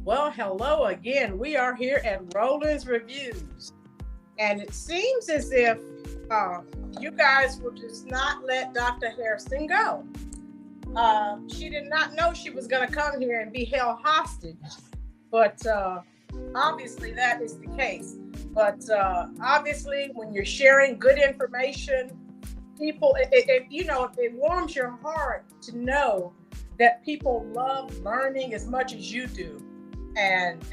Well, hello again. We are here at Roland's Reviews. And it seems as if you guys will just not let Dr. Hairston go. She did not know she was going to come here and be held hostage. But obviously that is the case. But obviously when you're sharing good information, people, it warms your heart to know that people love learning as much as you do. And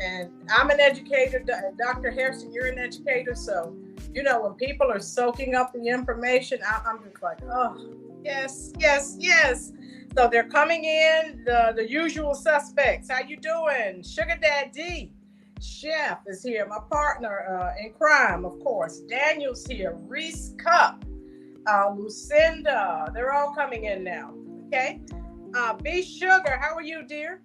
I'm an educator, Dr. Hairston, you're an educator. So, when people are soaking up the information, I'm just like, oh, yes. So they're coming in, the usual suspects. How you doing? Sugar Daddy, Chef is here. My partner in crime, of course. Daniel's here. Reese Cup, Lucinda, they're all coming in now. Okay. B Sugar, how are you, dear?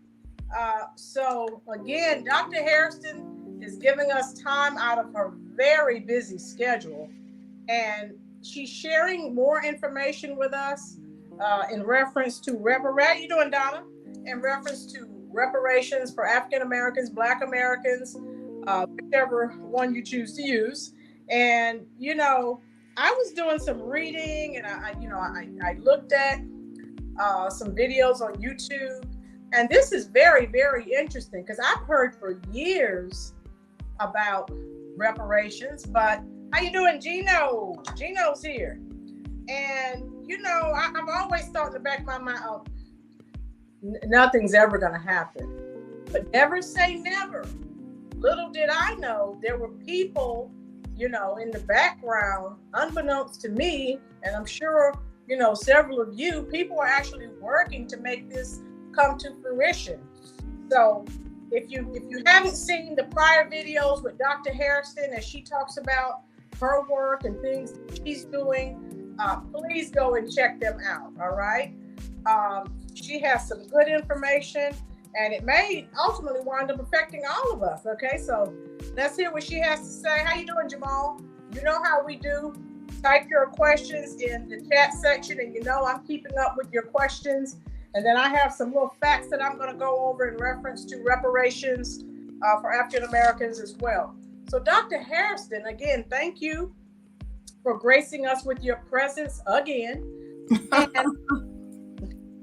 So again, Dr. Hairston is giving us time out of her very busy schedule, and she's sharing more information with us in reference to reparations. How you doing, Donna? In reference to reparations for African Americans, Black Americans, whichever one you choose to use. And I was doing some reading, and I looked at some videos on YouTube. And this is very, very interesting because I've heard for years about reparations, but how you doing, Gino? Gino's here. And, I've always thought in the back of my mind, nothing's ever going to happen. But never say never. Little did I know there were people, in the background, unbeknownst to me, and I'm sure, several of you, people are actually working to make this come to fruition. So if you haven't seen the prior videos with Dr. Hairston as she talks about her work and things she's doing, please go and check them out. All right. She has some good information, and it may ultimately wind up affecting all of us. Okay, so let's hear what she has to say. How you doing, Jamal? You know how we do. Type your questions in the chat section, and I'm keeping up with your questions. And then I have some little facts that I'm going to go over in reference to reparations for African Americans as well. So Dr. Hairston, again, thank you for gracing us with your presence again. And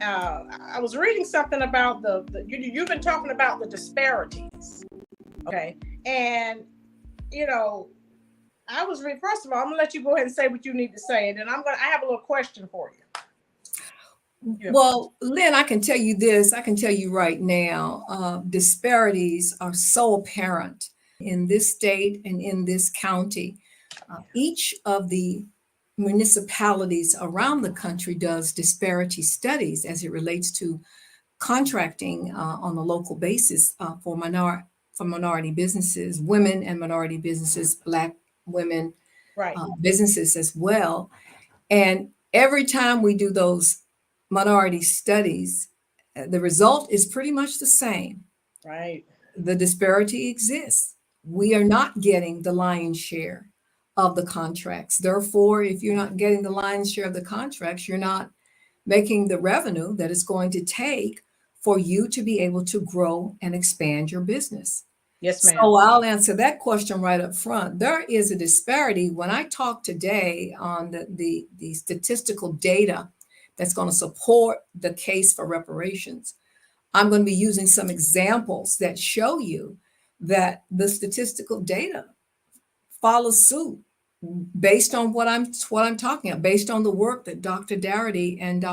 I was reading something about you've been talking about the disparities. Okay. And, I was reading, first of all, I'm going to let you go ahead and say what you need to say. And then I have a little question for you. Yeah. Well, Lynn, I can tell you this. I can tell you right now, disparities are so apparent in this state and in this county. Each of the municipalities around the country does disparity studies as it relates to contracting on a local basis for minority businesses, women and minority businesses, Black women, right. Businesses as well. And every time we do those minority studies, the result is pretty much the same. Right. The disparity exists. We are not getting the lion's share of the contracts. Therefore, if you're not getting the lion's share of the contracts, you're not making the revenue that it's going to take for you to be able to grow and expand your business. Yes, ma'am. So I'll answer that question right up front. There is a disparity. When I talk today on the statistical data that's going to support the case for reparations, I'm going to be using some examples that show you that the statistical data follows suit based on what I'm talking about, based on the work that Dr. Darity and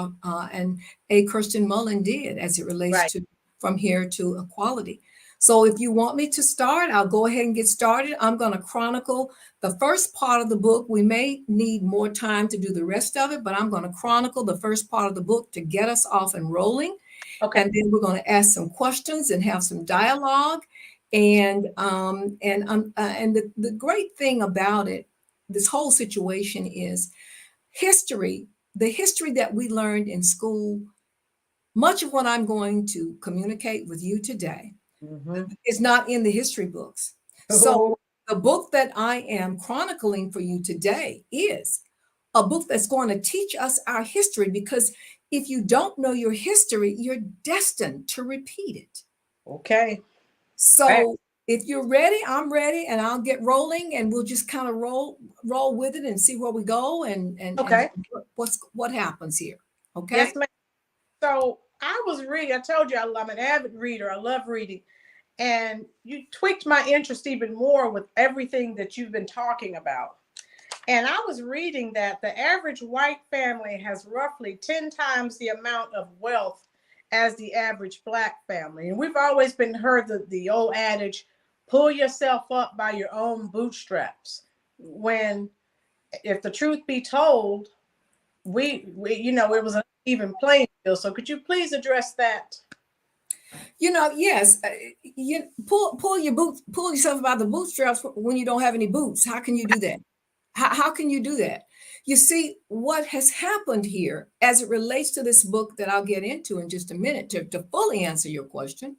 Kristen Mullen did as it relates to from here to equality. So if you want me to start, I'll go ahead and get started. I'm going to chronicle the first part of the book. We may need more time to do the rest of it, but I'm going to chronicle the first part of the book to get us off and rolling. Okay. And then we're going to ask some questions and have some dialogue. And the great thing about it, this whole situation is history, the history that we learned in school. Much of what I'm going to communicate with you today is not in the history books. So the book that I am chronicling for you today is a book that's going to teach us our history, because if you don't know your history, you're destined to repeat it. Okay. So if you're ready, I'm ready, and I'll get rolling, and we'll just kind of roll with it and see where we go and Okay. what happens here. Okay. Yes, ma'am. So I was reading. I told you I'm an avid reader. I love reading. And you tweaked my interest even more with everything that you've been talking about. And I was reading that the average white family has roughly 10 times the amount of wealth as the average black family. And we've always been heard the old adage, pull yourself up by your own bootstraps. When, if the truth be told, we it was an even playing field. So could you please address that? Yes, you pull yourself by the bootstraps when you don't have any boots. How can you do that? How can you do that? You see, what has happened here as it relates to this book that I'll get into in just a minute to fully answer your question.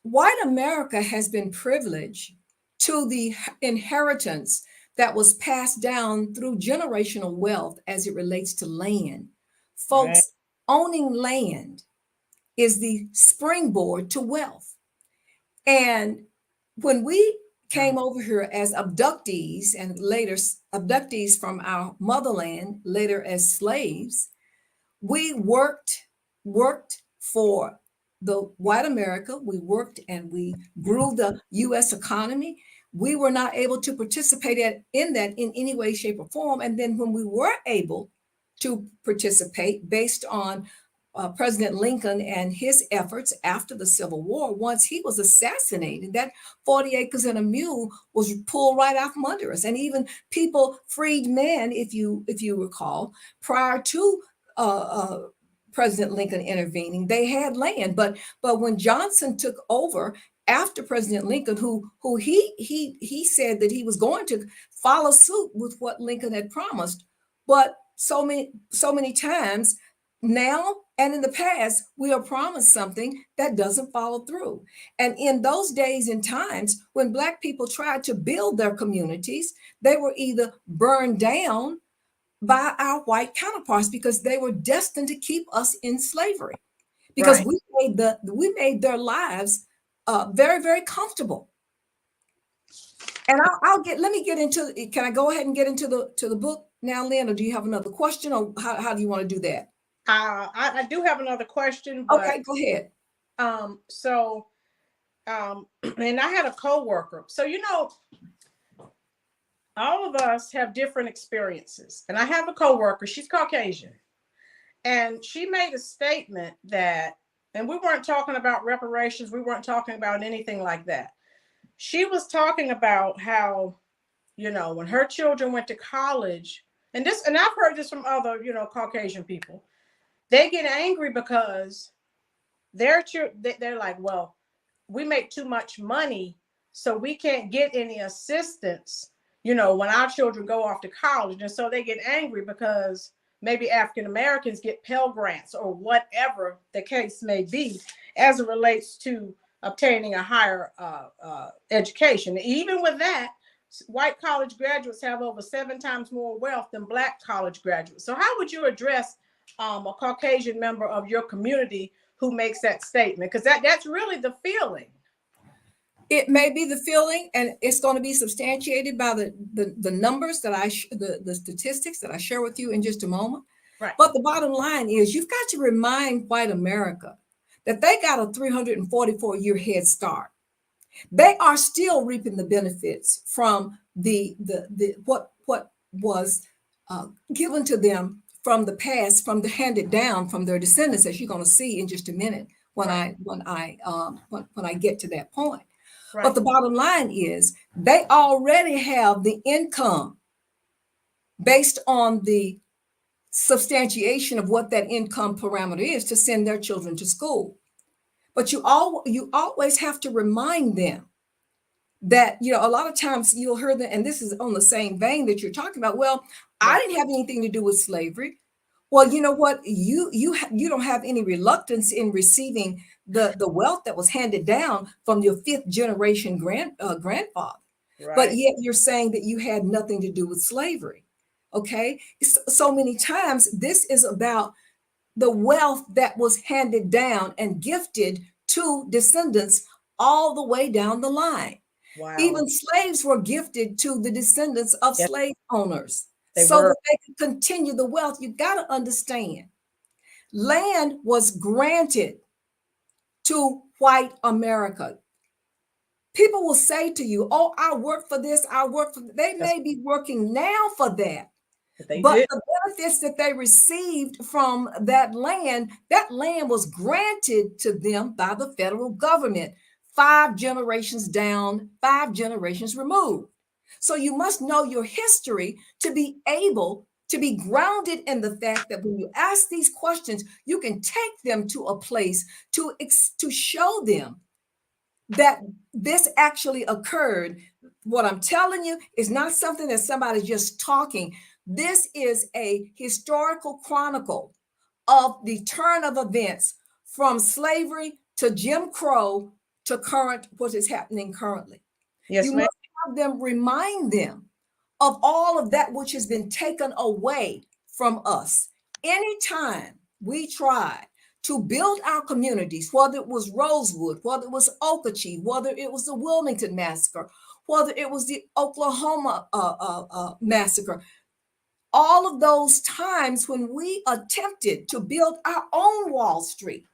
White America has been privileged to the inheritance that was passed down through generational wealth as it relates to land. Folks, owning land is the springboard to wealth. And when we came over here as abductees and later abductees from our motherland, later as slaves, we worked for the white America. We worked and we grew the U.S. economy. We were not able to participate in that in any way, shape, or form. And then when we were able to participate based on President Lincoln and his efforts after the Civil War, once he was assassinated, that 40 acres and a mule was pulled right out from under us. And even people, freed men, if you recall, prior to President Lincoln intervening, they had land. But when Johnson took over after President Lincoln, who he said that he was going to follow suit with what Lincoln had promised, but so many times now and in the past, we are promised something that doesn't follow through. And in those days and times, when Black people tried to build their communities, they were either burned down by our white counterparts because they were destined to keep us in slavery. Because we made their lives very, very comfortable. And let me get into. Can I go ahead and get into the book now, Lynn, or do you have another question, or how do you want to do that? I do have another question. But, okay, go ahead. And I had a coworker. So, all of us have different experiences. And I have a coworker, she's Caucasian. And she made a statement that, and we weren't talking about reparations, we weren't talking about anything like that. She was talking about how, when her children went to college, and I've heard this from other, Caucasian people, they get angry because they're like, well, we make too much money, so we can't get any assistance, when our children go off to college. And so they get angry because maybe African Americans get Pell Grants or whatever the case may be as it relates to obtaining a higher education. Even with that, white college graduates have over 7 times more wealth than Black college graduates. So how would you address a Caucasian member of your community who makes that statement? Because that's really the feeling. It may be the feeling, and it's going to be substantiated by the numbers that the statistics that I share with you in just a moment. Right. But the bottom line is, you've got to remind white America that they got a 344-year head start. They are still reaping the benefits from what was given to them from the past, from the handed down from their descendants, as you're going to see in just a minute when I get to that point. Right. But the bottom line is, they already have the income based on the substantiation of what that income parameter is to send their children to school. But you always have to remind them that, a lot of times you'll hear that, and this is on the same vein that you're talking about. Well, I didn't have anything to do with slavery. Well, you know what? You don't have any reluctance in receiving the wealth that was handed down from your 5th generation grandfather. Right. But yet you're saying that you had nothing to do with slavery. Okay. So many times this is about the wealth that was handed down and gifted to descendants all the way down the line. Wow. Even slaves were gifted to the descendants of Yes, slave owners they so were. that they could continue the wealth. You got to understand, land was granted to white America. People will say to you, oh, I work for this, I work for, they That's may be working now for that. what they But did. the benefits that they received from that land was granted to them by the federal government, 5 generations down, 5 generations removed. So you must know your history to be able to be grounded in the fact that when you ask these questions, you can take them to a place to show them that this actually occurred. What I'm telling you is not something that somebody's just talking. This is a historical chronicle of the turn of events from slavery to Jim Crow to current, what is happening currently. Yes, You ma'am. must have them remind them of all of that which has been taken away from us. Anytime we try to build our communities, whether it was Rosewood, whether it was Okeechee, whether it was the Wilmington Massacre, whether it was the Oklahoma massacre, all of those times when we attempted to build our own Wall Street,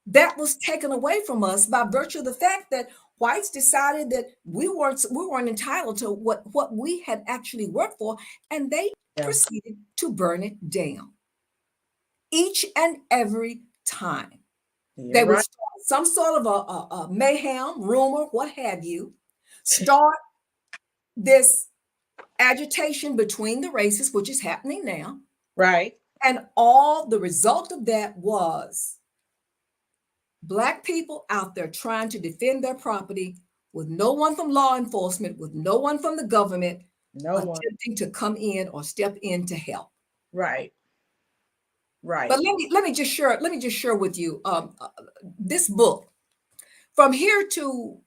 that was taken away from us by virtue of the fact that whites decided that we weren't entitled to what we had actually worked for, and they proceeded to burn it down each and every time. They would start some sort of a mayhem, rumor, what have you, start this agitation between the races, which is happening now. Right. And all the result of that was Black people out there trying to defend their property with no one from law enforcement, with no one from the government attempting to come in or step in to help. Right. Right. But let me just share with you this book, From Here to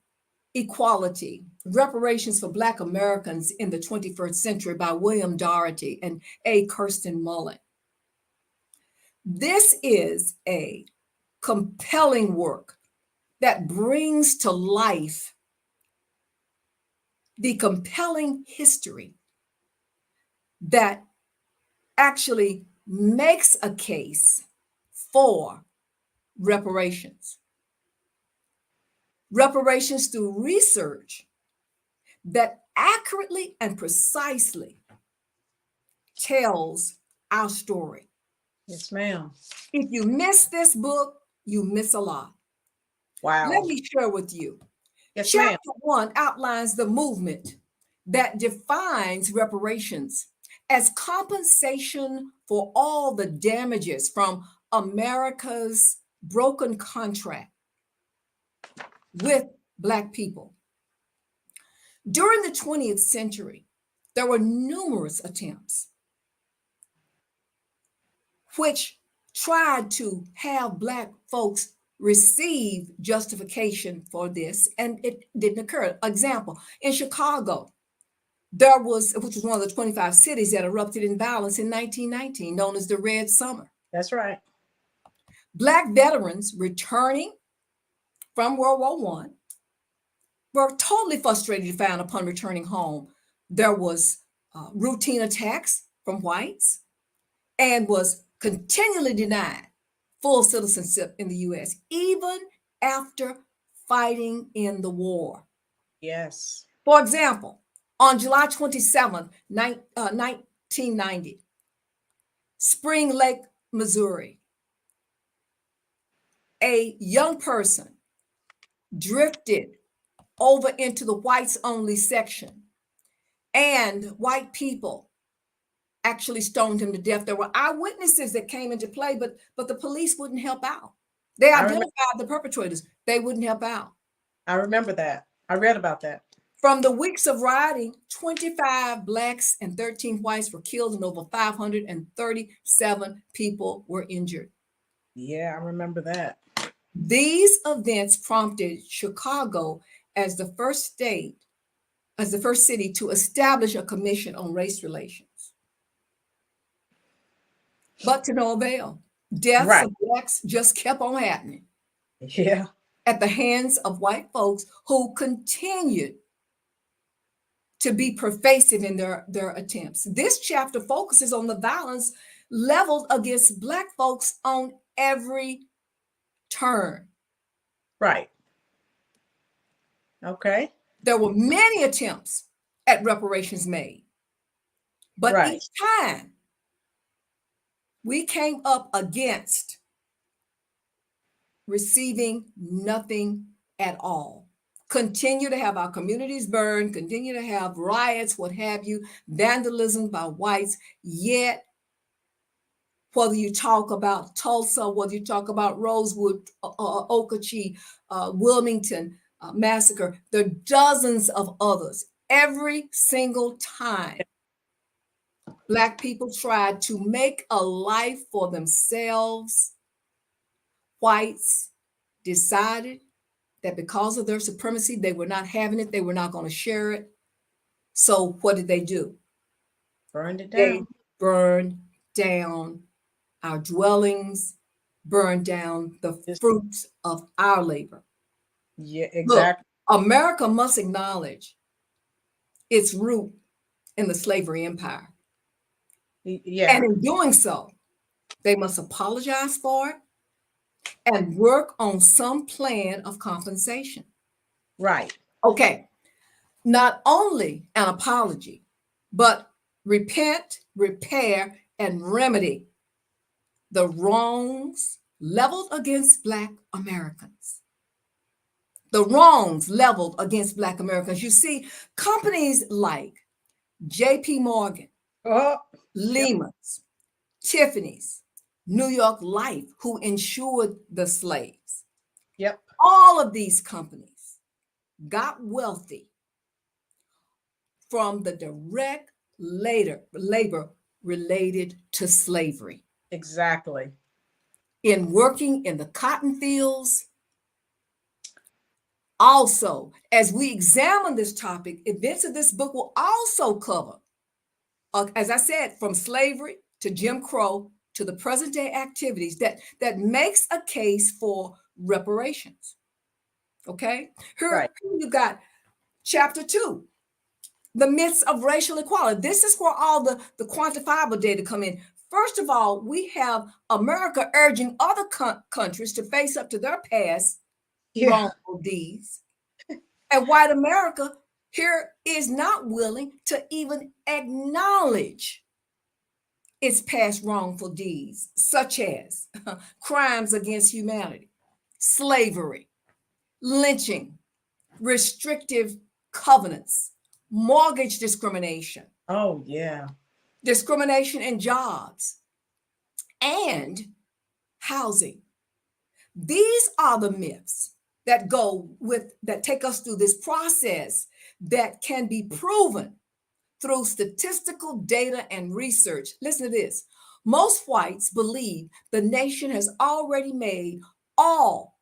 Equality, Reparations for Black Americans in the 21st Century by William Darity and Kristen Mullen. This is a compelling work that brings to life the compelling history that actually makes a case for reparations. Reparations through research that accurately and precisely tells our story. Yes, ma'am. If you miss this book, you miss a lot. Wow. Let me share with you. Yes, Chapter ma'am. 1 outlines the movement that defines reparations as compensation for all the damages from America's broken contract with Black people. During the 20th century, there were numerous attempts which tried to have Black folks receive justification for this, and it didn't occur. Example, in Chicago, which was one of the 25 cities that erupted in violence in 1919, known as the Red Summer. That's right. Black veterans returning from World War I were totally frustrated to find upon returning home, there was routine attacks from whites and was continually denied full citizenship in the U.S., even after fighting in the war. Yes. For example, on July 27th, 1990, Spring Lake, Missouri, a young person drifted over into the whites only section, and white people actually stoned him to death. There were eyewitnesses that came into play, but the police wouldn't help out. They identified the perpetrators. They wouldn't help out. I remember that. I read about that. From the weeks of rioting, 25 Blacks and 13 whites were killed and over 537 people were injured. Yeah, I remember that. These events prompted Chicago as the first state as the first city to establish a commission on race relations. But to no avail. Deaths of blacks just kept on happening. Yeah. At the hands of white folks who continued to be pervasive in their attempts. This chapter focuses on the violence leveled against black folks on every turn. Right. Okay. There were many attempts at reparations made, but each time we came up against receiving nothing at all. Continue to have our communities burned, continue to have riots, what have you, vandalism by whites, yet whether you talk about Tulsa, whether you talk about Rosewood, Okachee, Wilmington massacre, there are dozens of others. Every single time Black people tried to make a life for themselves, whites decided that because of their supremacy, they were not having it, they were not going to share it. So what did they do? Burned it down. They burned down our dwellings, burned down the fruits of our labor. Yeah, exactly. Look, America must acknowledge its root in the slavery empire. Yeah. And in doing so, they must apologize for it and work on some plan of compensation. Right. Okay. Not only an apology, but repent, repair, and remedy the wrongs leveled against Black Americans. The wrongs leveled against Black Americans. You see, companies like J.P. Morgan, Lehman's, Tiffany's, New York Life, who insured the slaves. Yep. All of these companies got wealthy from the direct labor related to slavery. Exactly. In working in the cotton fields. Also, as we examine this topic, events of this book will also cover, as I said, from slavery to Jim Crow to the present day activities that makes a case for reparations. Okay? Here you got chapter 2, the myths of racial equality. This is where all the quantifiable data come in. First of all, we have America urging other countries to face up to their past wrongful deeds. And white America here is not willing to even acknowledge its past wrongful deeds, such as crimes against humanity, slavery, lynching, restrictive covenants, mortgage discrimination. Oh, yeah. Discrimination in jobs and housing. These are the myths that take us through this process that can be proven through statistical data and research. Listen to this. Most whites believe the nation has already made all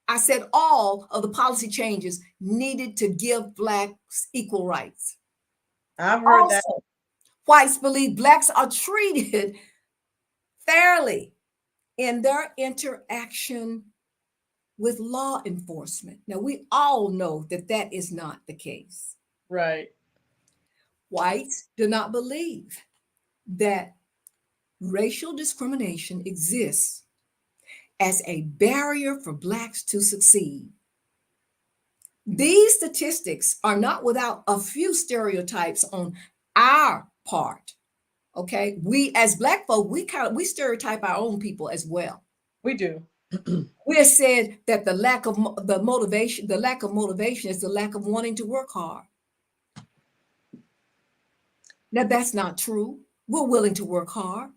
of the policy changes needed to give Blacks equal rights. I've heard that. Whites believe Blacks are treated fairly in their interaction with law enforcement. Now, we all know that is not the case. Right. Whites do not believe that racial discrimination exists as a barrier for Blacks to succeed. These statistics are not without a few stereotypes on our part. Okay, we as Black folk, we stereotype our own people as well. We do. We have said that the lack of motivation is the lack of wanting to work hard. Now that's not true. We're willing to work hard.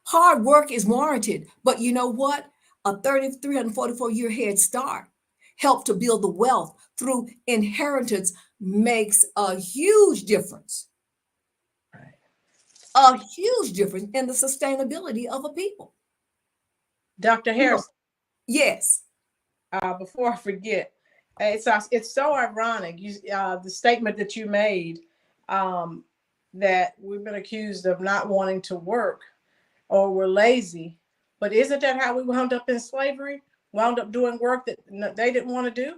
Hard work is warranted, but you know what? A 344-year head start helped to build the wealth through inheritance makes a huge difference. A huge difference in the sustainability of a people. Dr. Hairston. Yes. Before I forget, It's so ironic. The statement that you made, that we've been accused of not wanting to work or we're lazy. But isn't that how we wound up in slavery? Wound up doing work that they didn't want to do?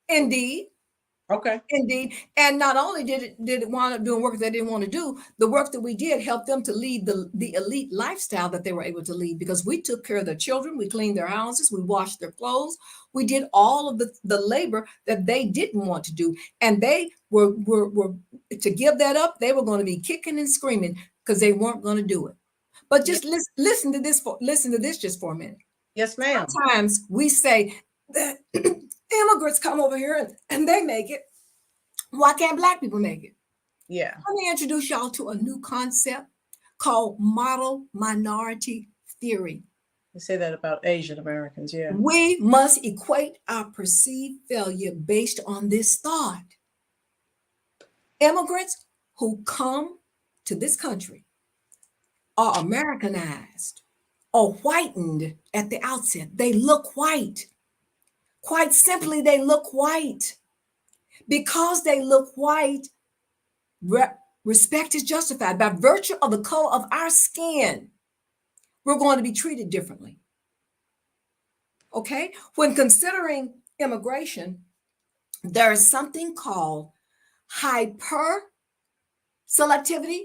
Indeed. Okay. Indeed. And not only did it wind up doing work they didn't want to do, the work that we did helped them to lead the elite lifestyle that they were able to lead, because we took care of their children, we cleaned their houses, we washed their clothes, we did all of the labor that they didn't want to do. And they were to give that up, they were going to be kicking and screaming because they weren't going to do it. But just listen to this just for a minute. Yes, ma'am. Sometimes we say that immigrants come over here and they make it. Why can't Black people make it? Yeah. Let me introduce y'all to a new concept called model minority theory. You say that about Asian Americans, yeah. We must equate our perceived failure based on this thought. Immigrants who come to this country are Americanized or whitened at the outset. They look white. Quite simply, they look white. Because they look white, respect is justified. By virtue of the color of our skin, we're going to be treated differently. Okay? When considering immigration, there is something called hyper selectivity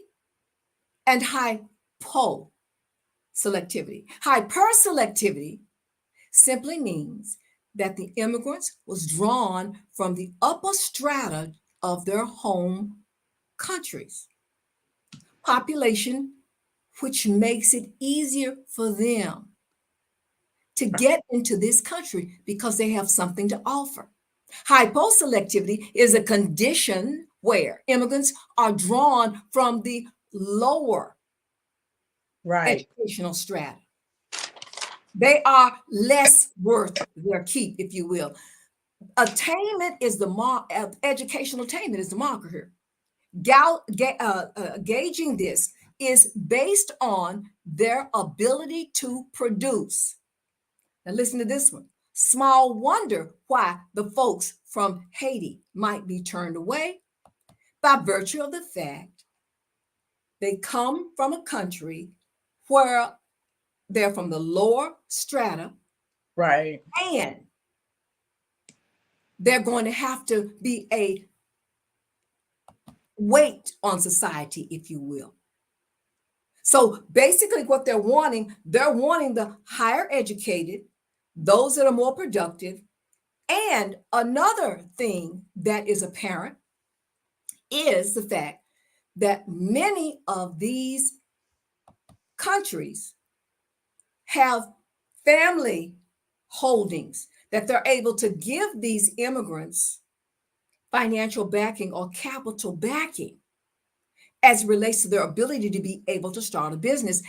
and hypo selectivity. Hyper selectivity simply means that the immigrants was drawn from the upper strata of their home countries. Population, which makes it easier for them to get into this country because they have something to offer. Hyposelectivity is a condition where immigrants are drawn from the lower educational strata. They are less worth their keep, if you will. Attainment is the educational attainment is the marker here. Gauging this is based on their ability to produce. Now listen to this one. Small wonder why the folks from Haiti might be turned away by virtue of the fact they come from a country where they're from the lower strata. Right. And they're going to have to be a weight on society, if you will. So basically what they're wanting the higher educated, those that are more productive. And another thing that is apparent is the fact that many of these countries have family holdings that they're able to give these immigrants financial backing or capital backing as it relates to their ability to be able to start a business.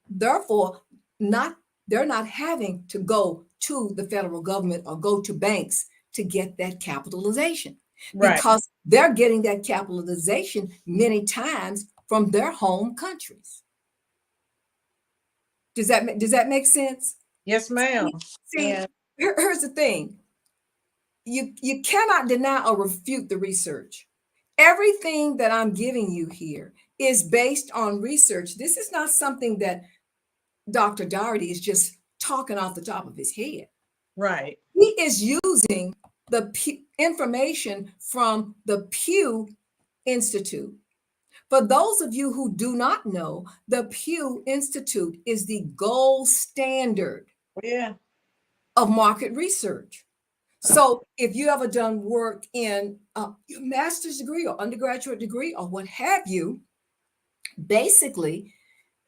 Therefore, they're not having to go to the federal government or go to banks to get that capitalization, because they're getting that capitalization many times from their home countries. Does that make sense? Yes, ma'am. See, here's the thing. You cannot deny or refute the research. Everything that I'm giving you here is based on research. This is not something that Dr. Darity is just talking off the top of his head. Right. He is using the information from the Pew Institute. For those of you who do not know, the Pew Institute is the gold standard of market research. So if you ever done work in your master's degree or undergraduate degree or what have you, basically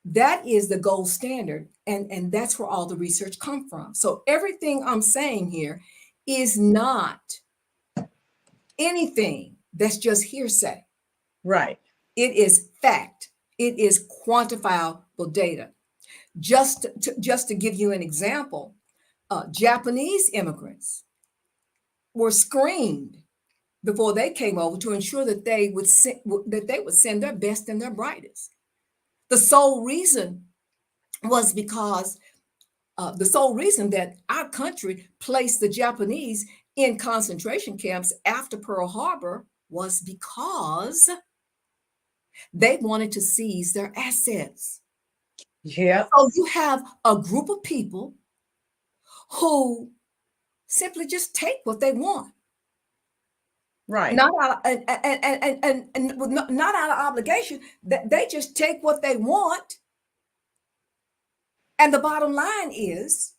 that is the gold standard, and that's where all the research comes from. So everything I'm saying here is not anything that's just hearsay. Right. It is fact. It is quantifiable data. Just to give you an example, Japanese immigrants were screened before they came over to ensure that they would send their best and their brightest. The sole reason was because the sole reason that our country placed the Japanese in concentration camps after Pearl Harbor was because they wanted to seize their assets. Yeah. So you have a group of people who simply just take what they want. Right. Not out of, not out of obligation. They just take what they want. And the bottom line is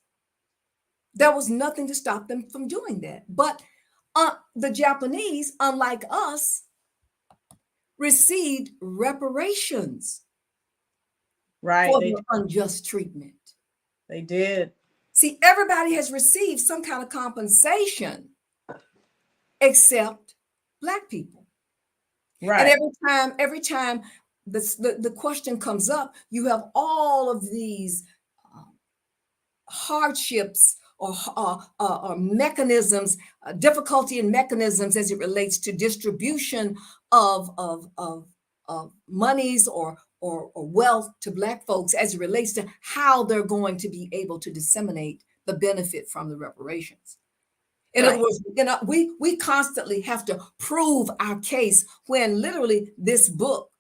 there was nothing to stop them from doing that. But the Japanese, unlike us, received reparations Right. for their unjust treatment. They did. See, everybody has received some kind of compensation except Black people. Right. And every time the question comes up, you have all of these hardships or mechanisms, difficulty in mechanisms as it relates to distribution of monies or wealth to Black folks as it relates to how they're going to be able to disseminate the benefit from the reparations. In other words, we constantly have to prove our case when literally this book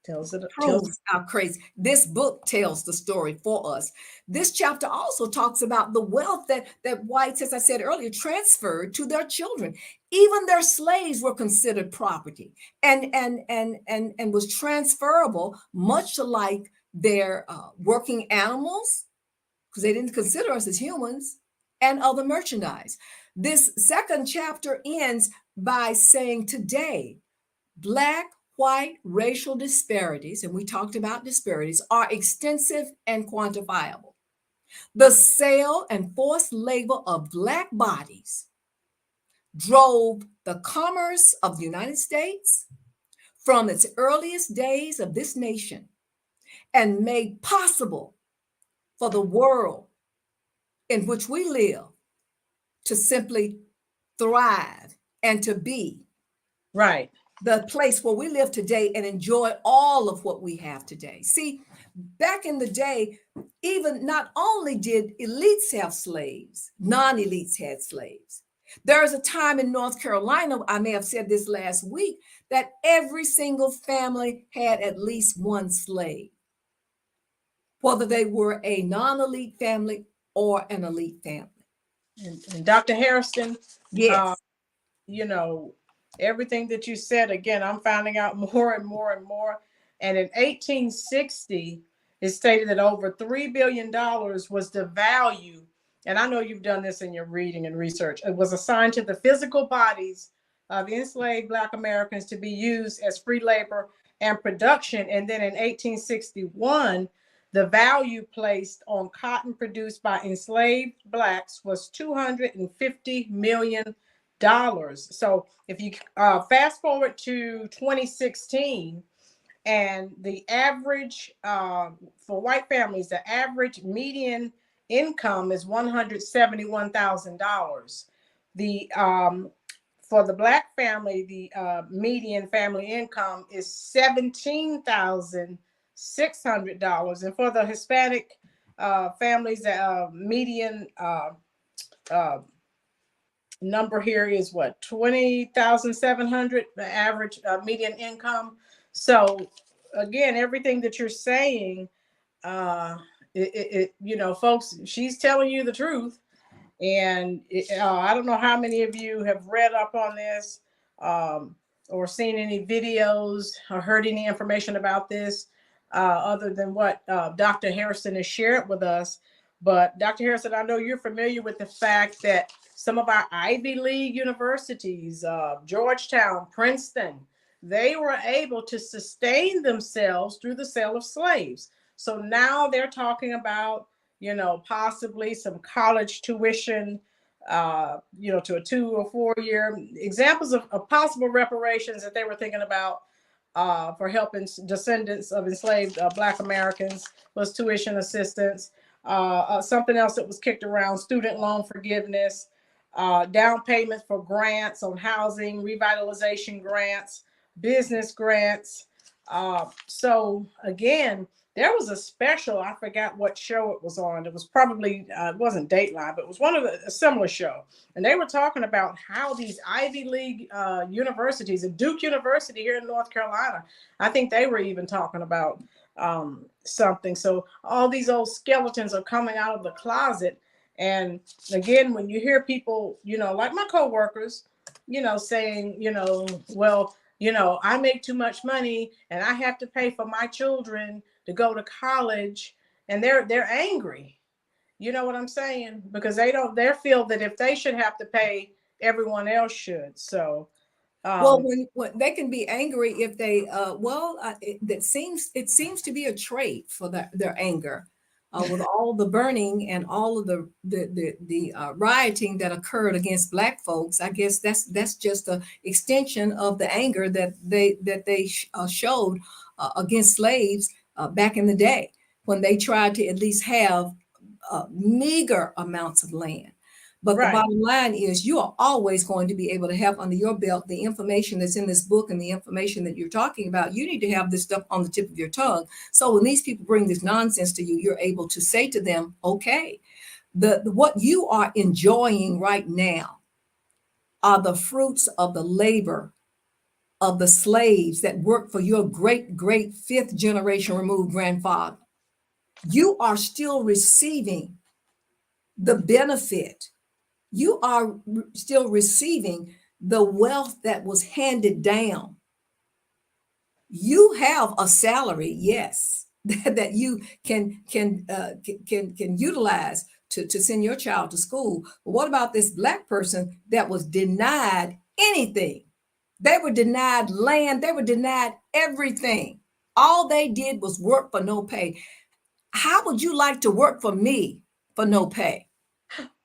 proves our case. This book tells the story for us. This chapter also talks about the wealth that whites, as I said earlier, transferred to their children. Even their slaves were considered property and was transferable, much like their working animals, because they didn't consider us as humans, and other merchandise. This second chapter ends by saying today, Black, white racial disparities, and we talked about disparities, are extensive and quantifiable. The sale and forced labor of Black bodies drove the commerce of the United States from its earliest days of this nation and made possible for the world in which we live to simply thrive and to be right. The place where we live today and enjoy all of what we have today. See, back in the day, even not only did elites have slaves, non-elites had slaves. There was a time in North Carolina, I may have said this last week, that every single family had at least one slave, whether they were a non-elite family or an elite family. And Dr. Hairston, yes, you know, everything that you said, again, I'm finding out more and more and more. And in 1860, it stated that over $3 billion was the value. And I know you've done this in your reading and research. It was assigned to the physical bodies of enslaved Black Americans to be used as free labor and production. And then in 1861, the value placed on cotton produced by enslaved Blacks was $250 million. So if you fast forward to 2016, and the average for white families, the average median income is $171,000. The for the Black family, the median family income is $17,600, and for the Hispanic families, the median number here is what, 20,700, the average median income. So again, everything that you're saying, you know, folks, she's telling you the truth. And I don't know how many of you have read up on this or seen any videos or heard any information about this other than what Dr. Hairston has shared with us. But Dr. Hairston, I know you're familiar with the fact that some of our Ivy League universities, Georgetown, Princeton, they were able to sustain themselves through the sale of slaves. So now they're talking about, you know, possibly some college tuition, you know, to a 2 or 4 year. Examples of possible reparations that they were thinking about for helping descendants of enslaved Black Americans was tuition assistance. Something else that was kicked around, student loan forgiveness, down payments for grants on housing, revitalization grants, business grants. So again, there was a special, I forgot what show it was on. It was probably, it wasn't Dateline, but it was one of a similar show. And they were talking about how these Ivy League universities, and Duke University here in North Carolina, I think they were even talking about something. So all these old skeletons are coming out of the closet. And again, when you hear people, like my coworkers, saying, well, I make too much money and I have to pay for my children to go to college, and they're angry. You know what I'm saying? Because they feel that if they should have to pay, everyone else should. So Well, when they can be angry if they it seems to be a trait for their anger, with all the burning and all of the rioting that occurred against Black folks. I guess that's just an extension of the anger that they showed against slaves back in the day, when they tried to at least have meager amounts of land. But the right. bottom line is, you are always going to be able to have under your belt the information that's in this book and the information that you're talking about. You need to have this stuff on the tip of your tongue. So when these people bring this nonsense to you, you're able to say to them, okay, what you are enjoying right now are the fruits of the labor of the slaves that worked for your great, great fifth generation removed grandfather. You are still receiving the benefit. You are still receiving the wealth that was handed down. You have a salary, yes, that you can utilize to send your child to school. But what about this Black person that was denied anything? They were denied land. They were denied everything. All they did was work for no pay. How would you like to work for me for no pay?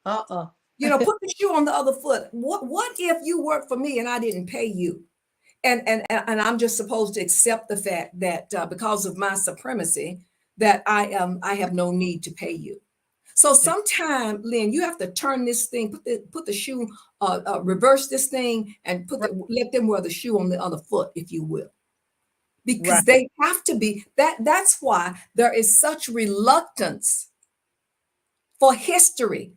Put the shoe on the other foot. What if you work for me and I didn't pay you? And I'm just supposed to accept the fact that because of my supremacy, that I have no need to pay you. So sometime, Lynn, you have to turn this thing, put the shoe, reverse this thing, and let them wear the shoe on the other foot, if you will. Because they have to be, that's why there is such reluctance for history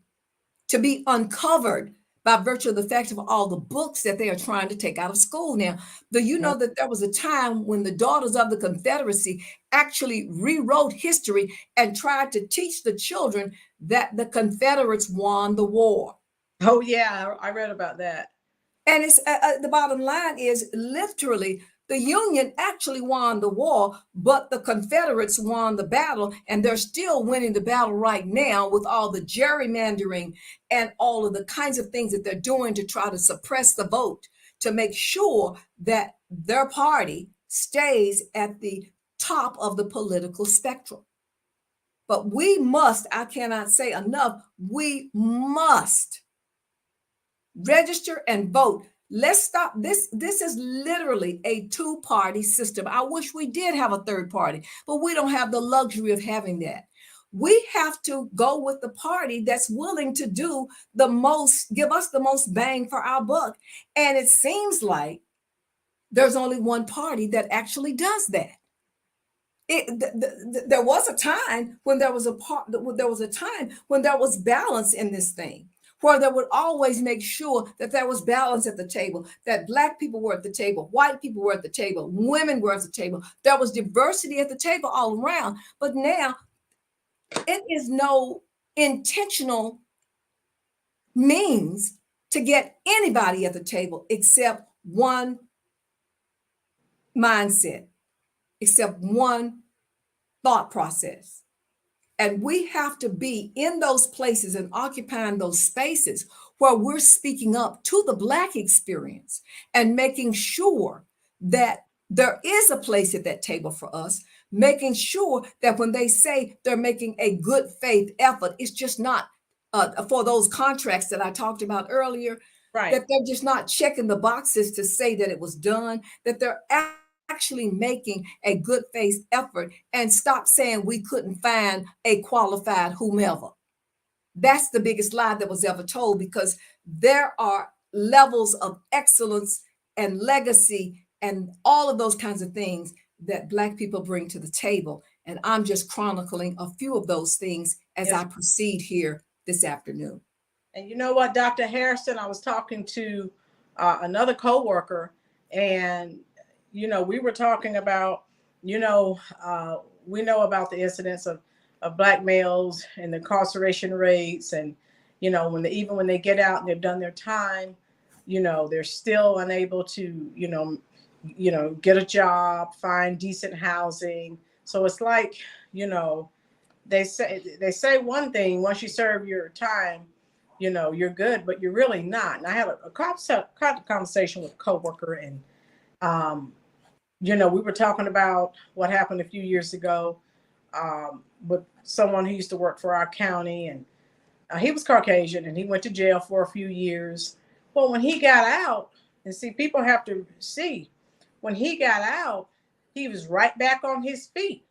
to be uncovered by virtue of the fact of all the books that they are trying to take out of school now. Do you know that there was a time when the Daughters of the Confederacy actually rewrote history and tried to teach the children that the Confederates won the war? Oh, yeah, I read about that. And it's the bottom line is, literally, the Union actually won the war, but the Confederates won the battle, and they're still winning the battle right now with all the gerrymandering and all of the kinds of things that they're doing to try to suppress the vote, to make sure that their party stays at the top of the political spectrum. But we must, I cannot say enough, we must register and vote. Let's stop this. This is literally a two-party system. I wish we did have a third party, but we don't have the luxury of having that. We have to go with the party that's willing to do the most, give us the most bang for our buck. And it seems like there's only one party that actually does that. There was a time when there was balance in this thing, where they would always make sure that there was balance at the table, that Black people were at the table, white people were at the table, women were at the table. There was diversity at the table all around. But now it is no intentional means to get anybody at the table except one mindset, except one thought process. And we have to be in those places and occupying those spaces where we're speaking up to the Black experience and making sure that there is a place at that table for us, making sure that when they say they're making a good faith effort, it's just not for those contracts that I talked about earlier, that they're just not checking the boxes to say that it was done, that they're actually making a good faith effort, and stop saying we couldn't find a qualified whomever. That's the biggest lie that was ever told, because there are levels of excellence and legacy and all of those kinds of things that Black people bring to the table. And I'm just chronicling a few of those things as Yes. I proceed here this afternoon. And you know what, Dr. Hairston, I was talking to another coworker, and we were talking about, we know about the incidents of Black males and the incarceration rates, and even when they get out and they've done their time, they're still unable to, get a job, find decent housing. So it's like, they say one thing: once you serve your time, you're good, but you're really not. And I had a conversation with a coworker, and we were talking about what happened a few years ago with someone who used to work for our county, and he was Caucasian, and he went to jail for a few years. But when he got out, and see, people have to see, when he got out, he was right back on his feet,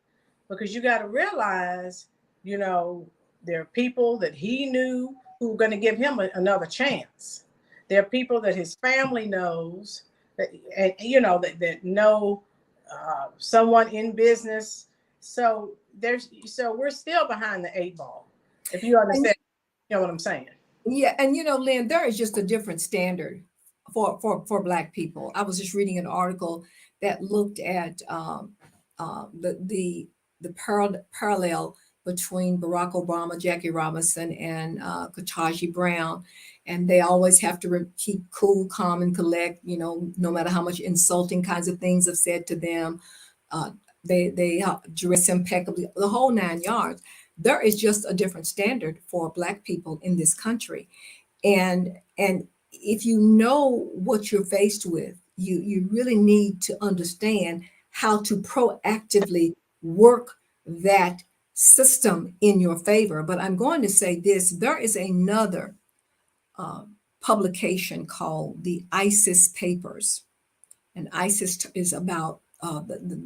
because you got to realize, there are people that he knew who were going to give him another chance. There are people that his family knows that, and that know someone in business. So we're still behind the 8 ball, if you understand. You know what I'm saying? Yeah, and Lynn, there is just a different standard for Black people. I was just reading an article that looked at the parallel between Barack Obama, Jackie Robinson, and Ketanji Brown, and they always have to keep cool, calm, and collect. No matter how much insulting kinds of things have said to them, they dress impeccably, the whole 9 yards. There is just a different standard for Black people in this country, and if you know what you're faced with, you really need to understand how to proactively work that system in your favor. But I'm going to say this: there is another publication called the ISIS Papers, and ISIS is about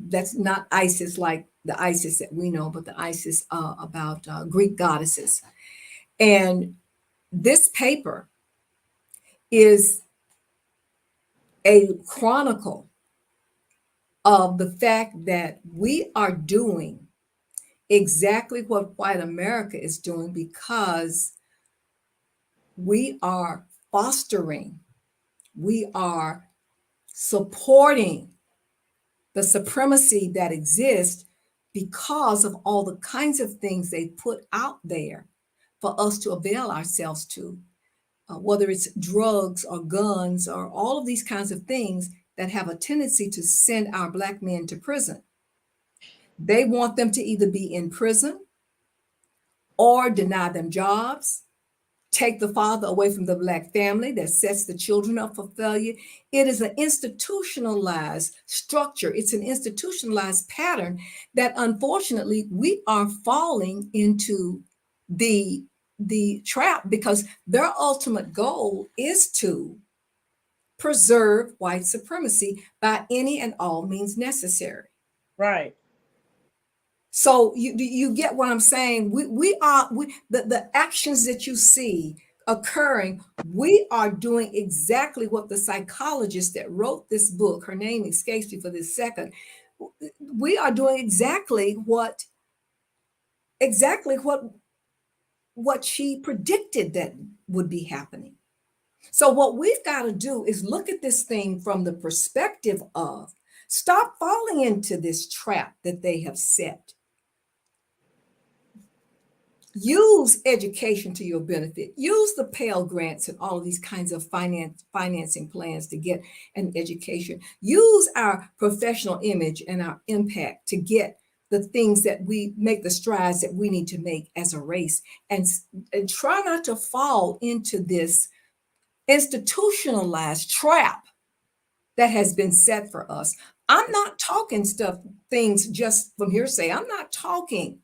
that's not ISIS like the ISIS that we know, but the ISIS about Greek goddesses. And this paper is a chronicle of the fact that we are doing exactly what white America is doing, because we are fostering, we are supporting the supremacy that exists because of all the kinds of things they put out there for us to avail ourselves to, whether it's drugs or guns or all of these kinds of things that have a tendency to send our Black men to prison. They want them to either be in prison or deny them jobs, take the father away from the Black family that sets the children up for failure. It is an institutionalized structure. It's an institutionalized pattern that unfortunately we are falling into the trap, because their ultimate goal is to preserve white supremacy by any and all means necessary. Right. So you get what I'm saying? The actions that you see occurring, we are doing exactly what the psychologist that wrote this book, her name escapes me for this second, we are doing exactly what she predicted that would be happening. So what we've got to do is look at this thing from the perspective of stop falling into this trap that they have set. Use education to your benefit. Use the Pell Grants and all of these kinds of financing plans to get an education. Use our professional image and our impact to get the things that we make, the strides that we need to make as a race, and try not to fall into this institutionalized trap that has been set for us. I'm not talking things just from hearsay. I'm not talking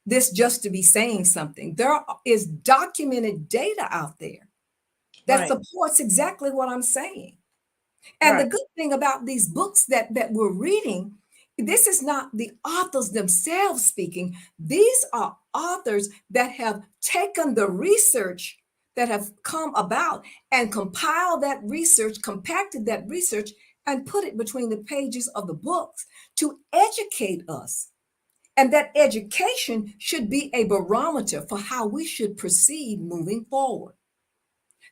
this just to be saying something. There is documented data out there that supports exactly what I'm saying. And the good thing about these books that we're reading, this is not the authors themselves speaking. These are authors that have taken the research that have come about and compiled that research, compacted that research, and put it between the pages of the books to educate us and that education should be a barometer for how we should proceed moving forward.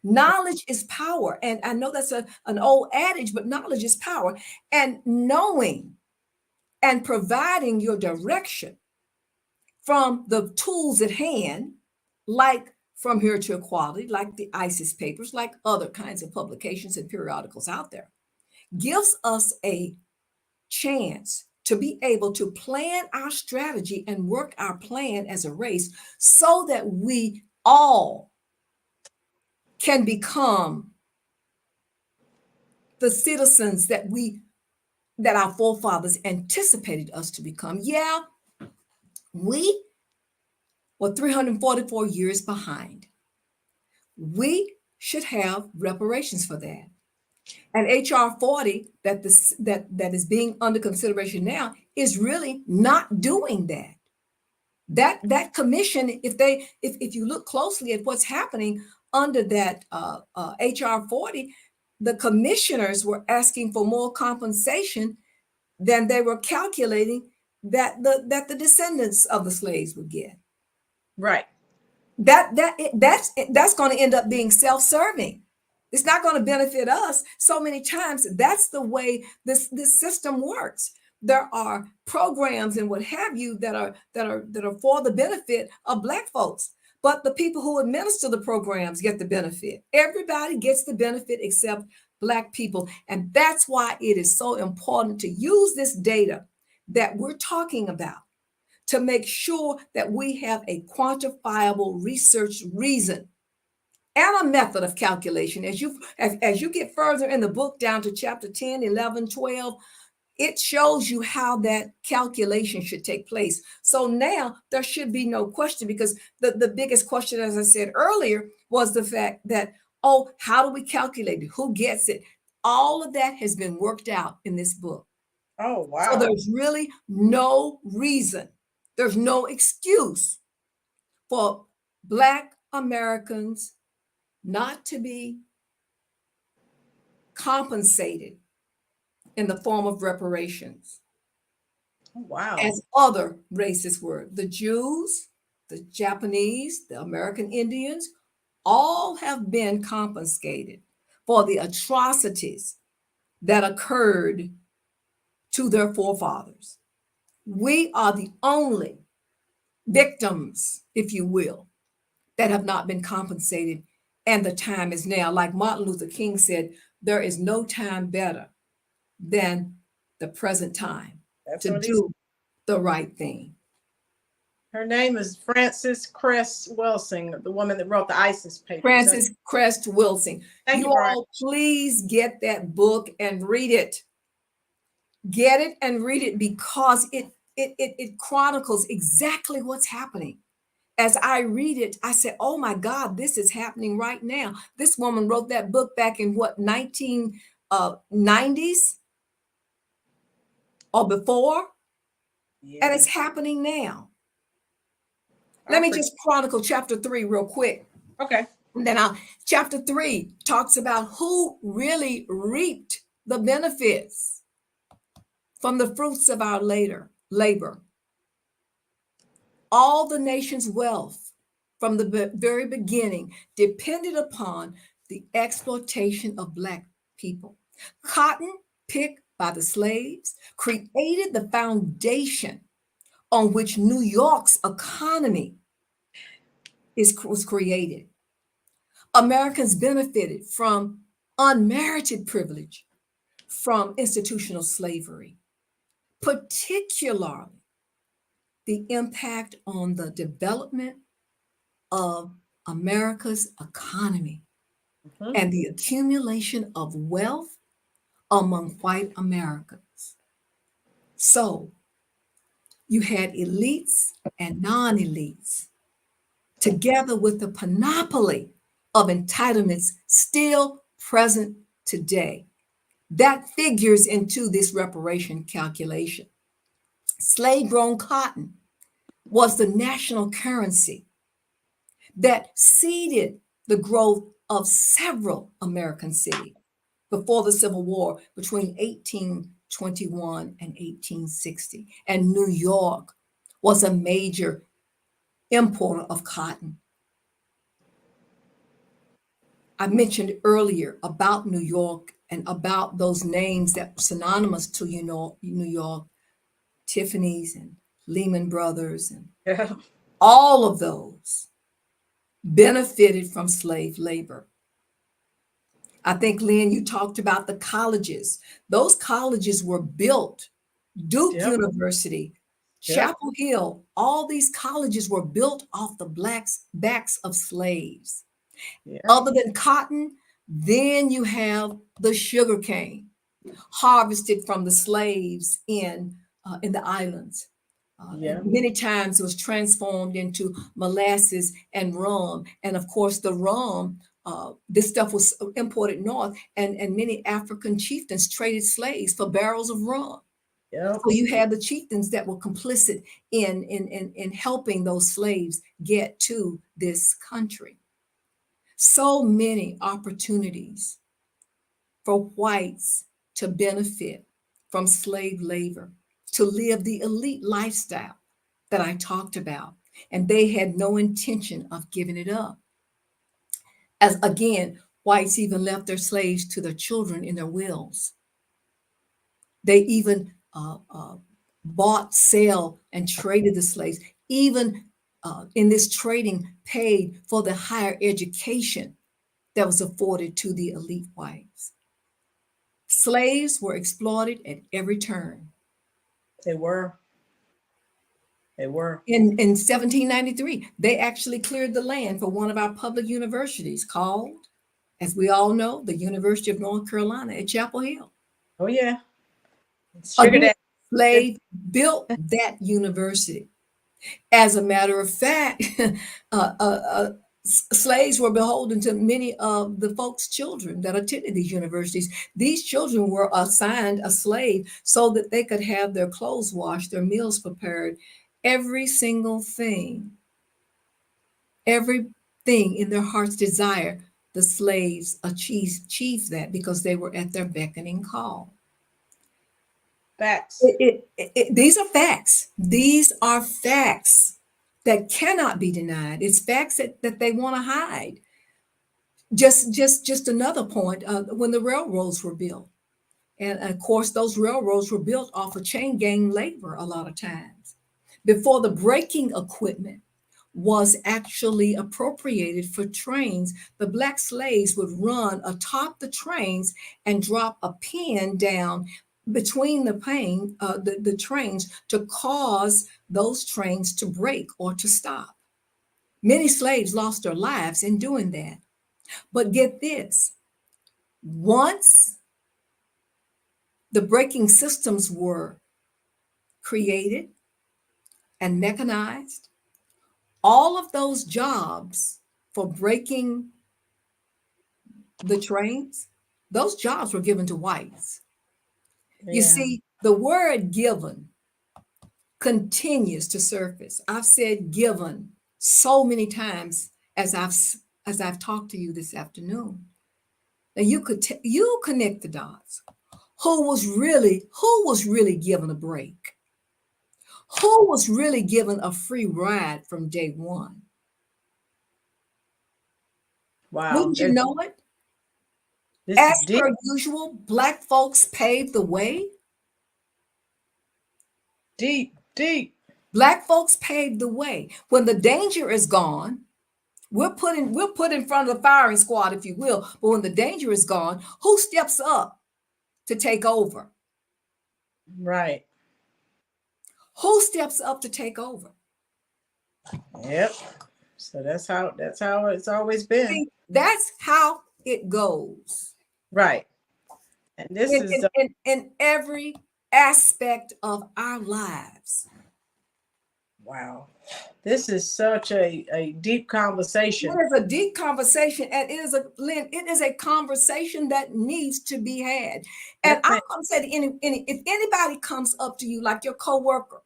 Knowledge is power. And I know that's an old adage, but knowledge is power. And knowing and providing your direction from the tools at hand, like From Here to Equality, like the ISIS papers, like other kinds of publications and periodicals out there, gives us a chance to be able to plan our strategy and work our plan as a race so that we all can become the citizens that our forefathers anticipated us to become. Yeah, we were 344 years behind. We should have reparations for that. And HR 40 that is being under consideration now is really not doing that. That commission, if you look closely at what's happening under that HR 40, the commissioners were asking for more compensation than they were calculating that the descendants of the slaves would get. Right. That's going to end up being self-serving. It's not going to benefit us. So many times that's the way this system works. There are programs and what have you that are for the benefit of Black folks, but the people who administer the programs get the benefit. Everybody gets the benefit except Black people. And that's why it is so important to use this data that we're talking about to make sure that we have a quantifiable research reason and a method of calculation. As you get further in the book down to chapter 10, 11, 12, it shows you how that calculation should take place. So now there should be no question, because the biggest question, as I said earlier, was the fact that, oh, how do we calculate it? Who gets it? All of that has been worked out in this book. Oh, wow. So there's really no reason, there's no excuse for Black Americans not to be compensated in the form of reparations. Oh, wow. As other races were. The Jews, the Japanese, the American Indians, all have been confiscated for the atrocities that occurred to their forefathers. We are the only victims, if you will, that have not been compensated. And the time is now. Like Martin Luther King said, there is no time better than the present time to do the right thing. Her name is Frances Cress Wilson, the woman that wrote the ISIS paper. Frances Cress Wilson. Thank you, all please get that book and read it. Get it and read it, because it chronicles exactly what's happening. As I read it, I said, oh my God, this is happening right now. This woman wrote that book back in what, 1990s or before? Yeah. And it's happening now. Let me just chronicle chapter 3 real quick. Okay. And then chapter 3 talks about who really reaped the benefits from the fruits of our labor. All the nation's wealth from the very beginning depended upon the exploitation of Black people. Cotton picked by the slaves created the foundation on which New York's economy was created. Americans benefited from unmerited privilege from institutional slavery, particularly the impact on the development of America's economy and the accumulation of wealth among white Americans. So you had elites and non-elites, together with the panoply of entitlements still present today. That figures into this reparation calculation. Slave-grown cotton was the national currency that seeded the growth of several American cities before the Civil War between 1821 and 1860. And New York was a major importer of cotton. I mentioned earlier about New York and about those names that were synonymous to New York, Tiffany's and Lehman Brothers, and Yeah. all of those benefited from slave labor. I think, Lynn, you talked about the colleges. Those colleges were built. Duke Yep. University, Yep. Chapel Hill, all these colleges were built off the backs of slaves. Yeah. Other than cotton, then you have the sugar cane harvested from the slaves in the islands. Yeah. Many times it was transformed into molasses and rum. And of course, the rum, this stuff was imported north, and many African chieftains traded slaves for barrels of rum. Yep. So you had the chieftains that were complicit in helping those slaves get to this country. So many opportunities for whites to benefit from slave labor, to live the elite lifestyle that I talked about. And they had no intention of giving it up. As again, whites even left their slaves to their children in their wills. They even bought, sell, and traded the slaves. Even in this trading, paid for the higher education that was afforded to the elite whites. Slaves were exploited at every turn. They were. They were. In 1793, they actually cleared the land for one of our public universities called, as we all know, the University of North Carolina at Chapel Hill. Oh yeah. Sugar Again, daddy. slaves built that university. As a matter of fact, slaves were beholden to many of the folks' children that attended these universities. These children were assigned a slave so that they could have their clothes washed, their meals prepared, every single thing, everything in their heart's desire. The slaves achieved that because they were at their beckoning call. Facts. These are facts. These are facts that cannot be denied. It's facts that they want to hide. Just another point, when the railroads were built. And of course, those railroads were built off of chain gang labor a lot of times. Before the braking equipment was actually appropriated for trains, the black slaves would run atop the trains and drop a pin down between the trains to cause those trains to break or to stop. Many slaves lost their lives in doing that. But get this, once the braking systems were created and mechanized, all of those jobs for braking the trains, those jobs were given to whites. You see, the word given continues to surface. I've said given so many times as I've talked to you this afternoon. Now you connect the dots. Who was really given a break? Who was really given a free ride from day one? Wow. Wouldn't you know it? This As is deep. per usual, Black folks paved the way. Deep. Black folks paved the way. When the danger is gone, we're put in front of the firing squad, if you will. But when the danger is gone, who steps up to take over? Right. Who steps up to take over? Yep. So that's how it's always been. See, that's how it goes. Right. And this is in every aspect of our lives. wow. This is such a deep conversation. It is a deep conversation, and it is a conversation that needs to be had. And I'm going to say to if anybody comes up to you, like your coworker,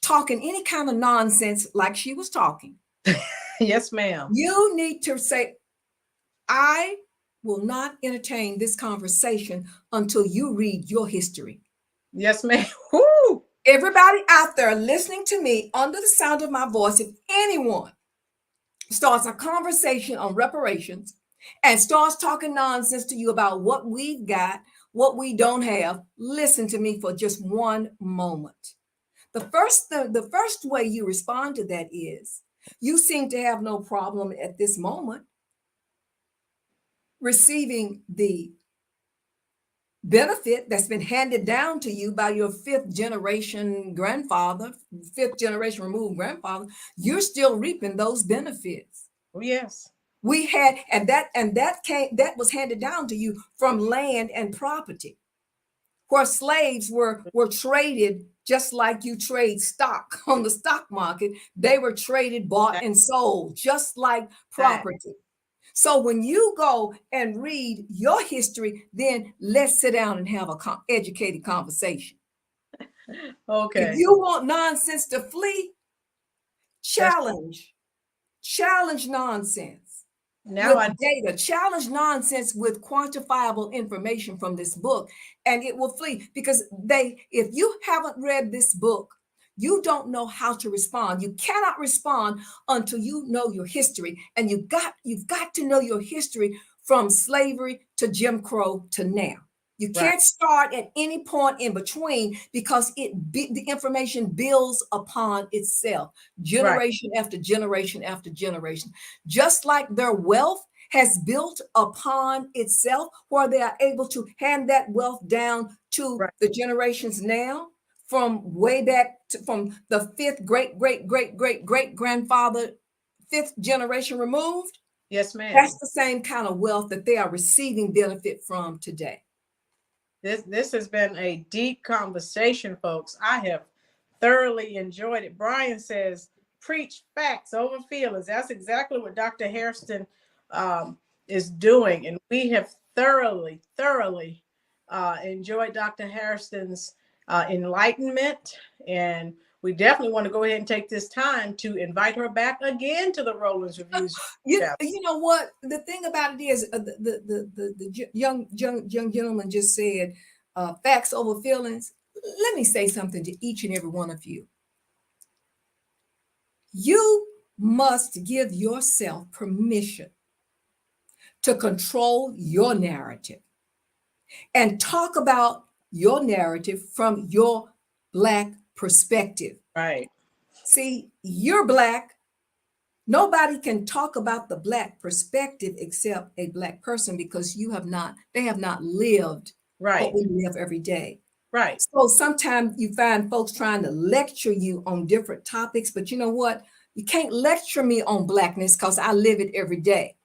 talking any kind of nonsense like she was talking, yes, ma'am. You need to say, I will not entertain this conversation until you read your history. Yes, ma'am. Woo! Everybody out there listening to me under the sound of my voice, if anyone starts a conversation on reparations and starts talking nonsense to you about what we've got, what we don't have, listen to me for just one moment. The first way you respond to that is you seem to have no problem at this moment receiving the benefit that's been handed down to you by your fifth generation grandfather, fifth generation removed grandfather. You're still reaping those benefits. Oh, yes. We had, that was handed down to you from land and property, where slaves were traded just like you trade stock on the stock market. They were traded, bought, and sold, just like property. So when you go and read your history, then let's sit down and have a educated conversation. Okay. If you want nonsense to flee, challenge nonsense. Now with data, challenge nonsense with quantifiable information from this book, and it will flee. Because if you haven't read this book, you don't know how to respond. You cannot respond until you know your history, and you've got to know your history from slavery to Jim Crow to now. You can't start at any point in between, because the information builds upon itself, generation after generation after generation. Just like their wealth has built upon itself, where they are able to hand that wealth down to the generations now, from way back from the fifth great grandfather, fifth generation removed. Yes, ma'am. That's the same kind of wealth that they are receiving benefit from today. This has been a deep conversation, folks. I have thoroughly enjoyed it. Brian says, preach facts over feelings. That's exactly what Dr. Hairston is doing. And we have thoroughly enjoyed Dr. Hairston's enlightenment. And we definitely want to go ahead and take this time to invite her back again to the Rollins Reviews. You know what? The thing about it is, the young gentleman just said, facts over feelings. Let me say something to each and every one of you. You must give yourself permission to control your narrative and talk about your narrative from your Black perspective. Right. See, you're Black. Nobody can talk about the Black perspective except a Black person, because they have not lived what we live every day. Right. So sometimes you find folks trying to lecture you on different topics, but you know what? You can't lecture me on Blackness, because I live it every day.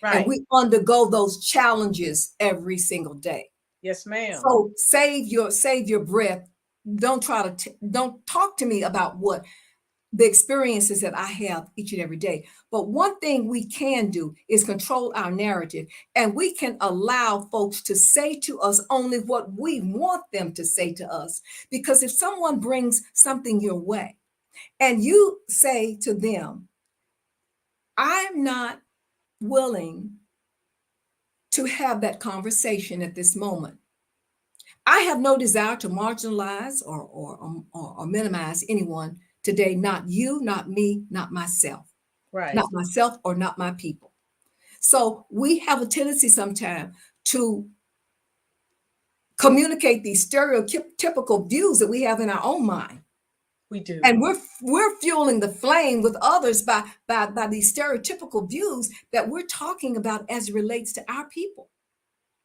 Right. And we undergo those challenges every single day. Yes, ma'am. So save your breath. Don't talk to me about what the experiences that I have each and every day. But one thing we can do is control our narrative, and we can allow folks to say to us only what we want them to say to us. Because if someone brings something your way and you say to them, I'm not willing to have that conversation at this moment. I have no desire to marginalize or minimize anyone today, not you, not me, not myself. Right. Not myself or not my people. So we have a tendency sometimes to communicate these stereotypical views that we have in our own mind. We do. And we're fueling the flame with others by these stereotypical views that we're talking about as it relates to our people.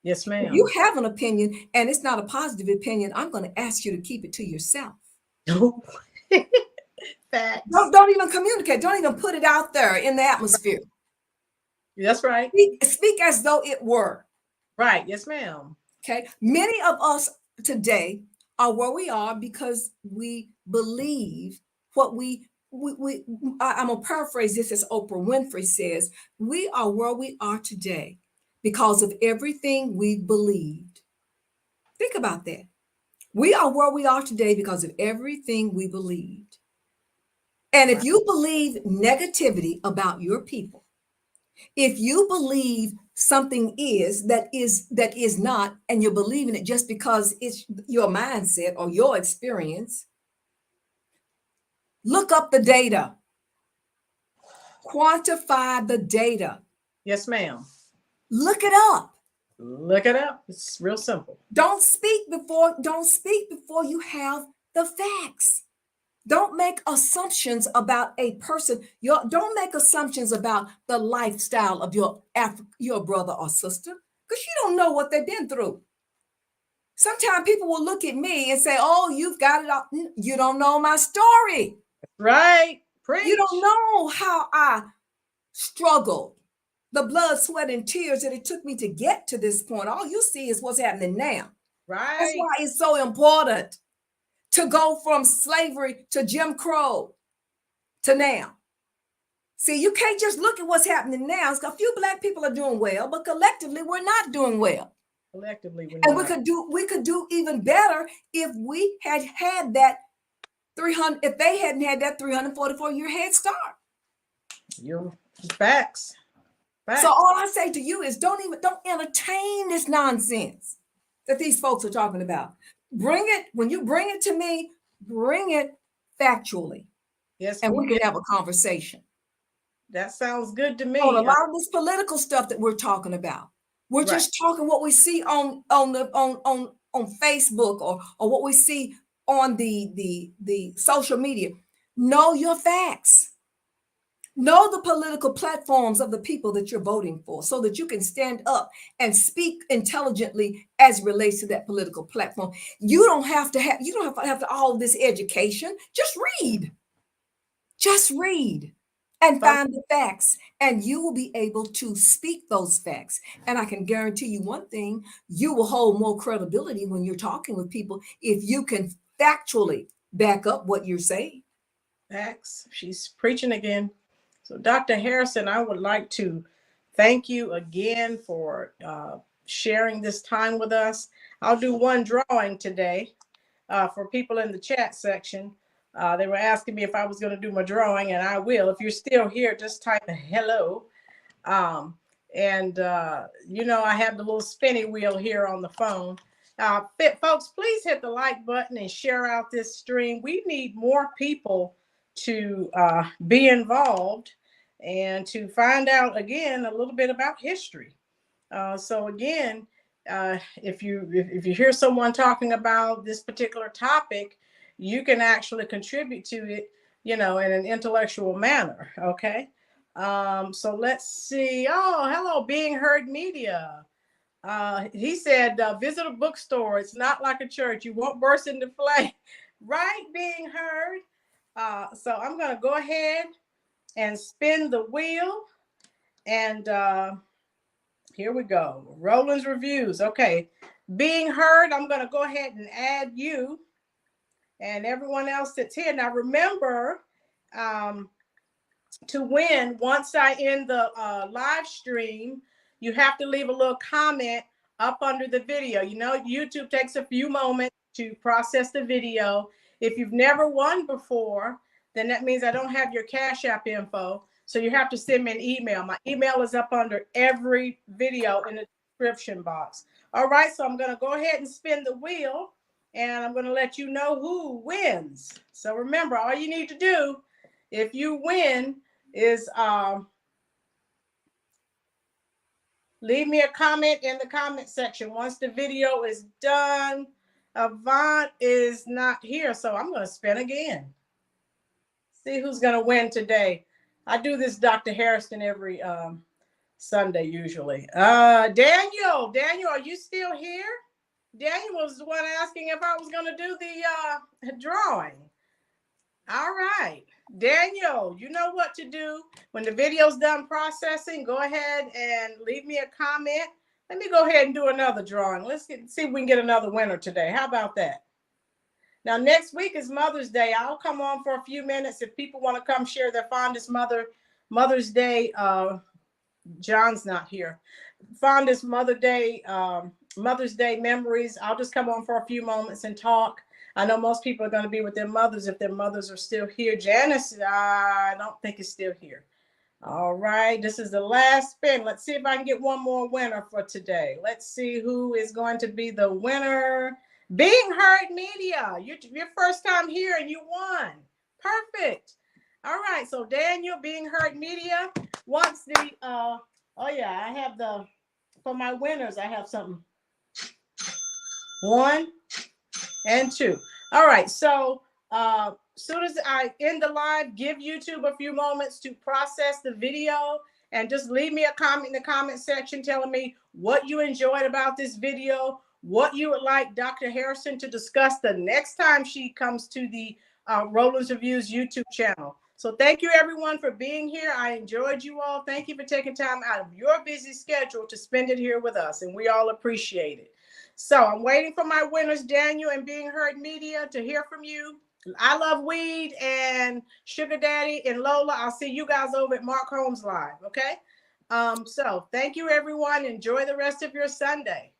Yes, ma'am. If you have an opinion and it's not a positive opinion, I'm going to ask you to keep it to yourself. Facts. Don't even communicate. Don't even put it out there in the atmosphere. That's right. Speak as though it were. Right. Yes, ma'am. Okay. Many of us today are where we are because we believe what I'm going to paraphrase this as Oprah Winfrey says, we are where we are today because of everything we believed. Think about that. We are where we are today because of everything we believed. And if you believe negativity about your people, if you believe something that is not, and you're believing it just because it's your mindset or your experience, Look up the data. Quantify the data. Yes, ma'am. Look it up. Look it up. It's real simple. Don't speak before you have the facts. Don't make assumptions about a person. Don't make assumptions about the lifestyle of your brother or sister, because you don't know what they've been through. Sometimes people will look at me and say, "Oh, you've got it all." You don't know my story. Right. Preach. You don't know how I struggled, the blood, sweat, and tears that it took me to get to this point. All you see is what's happening now. Right. That's why it's so important to go from slavery to Jim Crow to now. See, you can't just look at what's happening now. A few Black people are doing well, but collectively we're not doing well. Collectively, we're and not. we could do even better if we had that 300. If they hadn't had that 344-year head start. Your facts. So all I say to you is don't entertain this nonsense that these folks are talking about. Bring it, when you bring it to me, bring it factually. Yes, and we can have a conversation. That sounds good to me. On a lot of this political stuff that we're talking about. We're just talking what we see on Facebook or what we see on the social media. Know your facts. Know the political platforms of the people that you're voting for so that you can stand up and speak intelligently as it relates to that political platform. You don't have to have all this education. Just read. Just read and find the facts, and you will be able to speak those facts. And I can guarantee you one thing, you will hold more credibility when you're talking with people if you can factually back up what you're saying. Facts. She's preaching again. So Dr. Hairston, I would like to thank you again for sharing this time with us. I'll do one drawing today for people in the chat section. They were asking me if I was going to do my drawing, and I will. If you're still here, just type a hello. I have the little spinny wheel here on the phone. Folks, please hit the like button and share out this stream. We need more people to be involved and to find out, again, a little bit about history. So again, if you hear someone talking about this particular topic, you can actually contribute to it, in an intellectual manner. Okay. So let's see. Oh, hello, Being Heard Media. He said, visit a bookstore. It's not like a church. You won't burst into flame. Right, Being Heard. So I'm going to go ahead and spin the wheel. And here we go. Roland's Reviews. Okay. Being Heard, I'm going to go ahead and add you and everyone else that's here. Now, remember, to win, once I end the live stream, you have to leave a little comment up under the video. YouTube takes a few moments to process the video. If you've never won before, then that means I don't have your Cash App info. So you have to send me an email. My email is up under every video in the description box. All right, so I'm going to go ahead and spin the wheel, and I'm going to let you know who wins. So remember, all you need to do, if you win, is leave me a comment in the comment section. Once the video is done, Avant is not here, so I'm going to spin again. See who's going to win today. I do this Dr. Hairston every Sunday usually. Daniel, are you still here? Daniel was the one asking if I was going to do the drawing. All right. Daniel, you know what to do. When the video's done processing, go ahead and leave me a comment. Let me go ahead and do another drawing. Let's see if we can get another winner today. How about that? Now, next week is Mother's Day. I'll come on for a few minutes if people want to come share their fondest Mother's Day. John's not here. Fondest Mother's Day memories. I'll just come on for a few moments and talk. I know most people are going to be with their mothers if their mothers are still here. Janice, I don't think is still here. All right, this is the last spin. Let's see if I can get one more winner for today. Let's see who is going to be the winner. Being Heard Media, your first time here and you won. Perfect. All right. So Daniel, Being Heard Media, wants the oh yeah, I have the for my winners, I have something. 1 and 2. All right. So soon as I end the live, give YouTube a few moments to process the video and just leave me a comment in the comment section telling me what you enjoyed about this video, what you would like Dr. Hairston to discuss the next time she comes to the Roland's Reviews YouTube channel. So thank you everyone for being here. I enjoyed you all. Thank you for taking time out of your busy schedule to spend it here with us, and we all appreciate it. So I'm waiting for my winners, Daniel and Being Heard Media, to hear from you. I Love Weed and Sugar Daddy and Lola. I'll see you guys over at Mark Holmes Live, okay? So thank you, everyone. Enjoy the rest of your Sunday.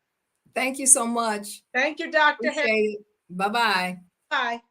Thank you so much. Thank you, Dr. Appreciate it. Bye-bye. Bye.